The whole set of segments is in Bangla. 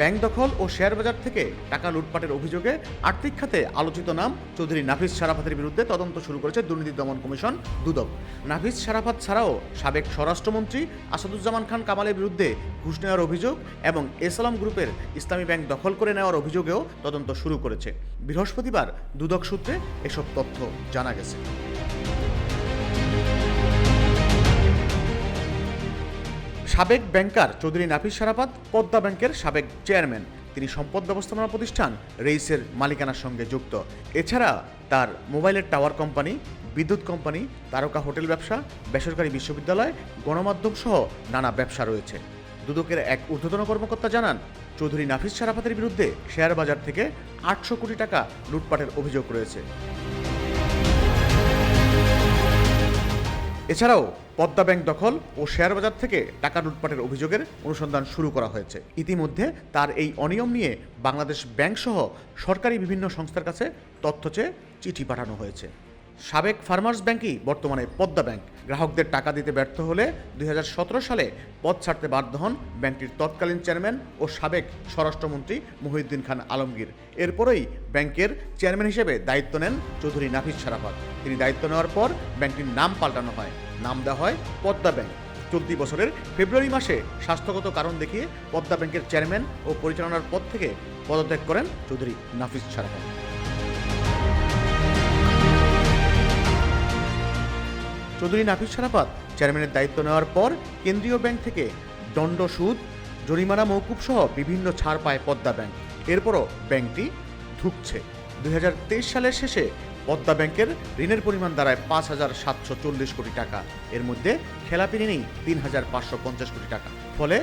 ব্যাংক দখল ও শেয়ার বাজার থেকে টাকা লুটপাটের অভিযোগে আর্থিক খাতে আলোচিত নাম চৌধুরী নাফিস শারাফাতের বিরুদ্ধে তদন্ত শুরু করেছে দুর্নীতি দমন কমিশন দুদক। নাফিস শারাফাত ছাড়াও সাবেক স্বরাষ্ট্রমন্ত্রী আসাদুজ্জামান খান কামালের বিরুদ্ধে ঘুষ নেওয়ার অভিযোগ এবং এসলাম গ্রুপের ইসলামী ব্যাংক দখল করে নেওয়ার অভিযোগেও তদন্ত শুরু করেছে। বৃহস্পতিবার দুদক সূত্রে এসব তথ্য জানা গেছে। সাবেক ব্যাংকার চৌধুরী নাফিস শারাফাত পদ্মা ব্যাংকের সাবেক চেয়ারম্যান। তিনি সম্পদ ব্যবস্থাপনা প্রতিষ্ঠান রেইসের মালিকানার সঙ্গে যুক্ত। এছাড়া তার মোবাইলের টাওয়ার কোম্পানি, বিদ্যুৎ কোম্পানি, তারকা হোটেল ব্যবসা, বেসরকারি বিশ্ববিদ্যালয়, গণমাধ্যম সহ নানা ব্যবসা রয়েছে। দুদকের এক ঊর্ধ্বতন কর্মকর্তা জানান, চৌধুরী নাফিস শারাফাতের বিরুদ্ধে শেয়ার বাজার থেকে 800 কোটি টাকা লুটপাটের অভিযোগ রয়েছে। এছাড়াও পদ্মা ব্যাংক দখল ও শেয়ার বাজার থেকে টাকা লুটপাটের অভিযোগের অনুসন্ধান শুরু করা হয়েছে। ইতিমধ্যে তার এই অনিয়ম নিয়ে বাংলাদেশ ব্যাংক সহ সরকারি বিভিন্ন সংস্থার কাছে তথ্য চেয়ে চিঠি পাঠানো হয়েছে। সাবেক ফার্মার্স ব্যাংকই বর্তমানে পদ্মা ব্যাংক। গ্রাহকদের টাকা দিতে ব্যর্থ হলে 2017 সালে পদ ছাড়তে বাধ্য হন ব্যাংকটির তৎকালীন চেয়ারম্যান ও সাবেক স্বরাষ্ট্রমন্ত্রী মহিউদ্দিন খান আলমগীর। এরপরই ব্যাংকের চেয়ারম্যান হিসেবে দায়িত্ব নেন চৌধুরী নাফিস শারাফাত। তিনি দায়িত্ব নেওয়ার পর ব্যাংকটির নাম পাল্টানো হয়, নাম দেওয়া হয় পদ্মা ব্যাংক। চলতি বছরের ফেব্রুয়ারি মাসে স্বাস্থ্যগত কারণ দেখিয়ে পদ্মা ব্যাংকের চেয়ারম্যান ও পরিচালনার পদ থেকে পদত্যাগ করেন চৌধুরী নাফিস শারাফাত। চৌধুরী নাফিস শারাফাত চেয়ারম্যানের দায়িত্ব নেওয়ার পর কেন্দ্রীয় ব্যাংক থেকে দণ্ড, সুদ, জরিমানা মওকুফ সহ বিভিন্ন ছাড় পায় পদ্মা ব্যাংক। এরপরও ব্যাংকটি ধুঁকছে। 2023 সালের শেষে পদ্মা ব্যাংকের ঋণের পরিমাণ দাঁড়ায় 5,740 কোটি টাকা। এর মধ্যে খেলাপি ঋণই 3,550 কোটি টাকা। ফলে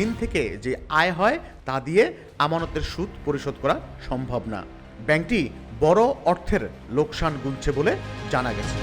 ঋণ থেকে যে আয় হয় তা দিয়ে আমানতের সুদ পরিশোধ করা সম্ভব না। ব্যাংকটি বড় অর্থের লোকসান গুনছে বলে জানা গেছে।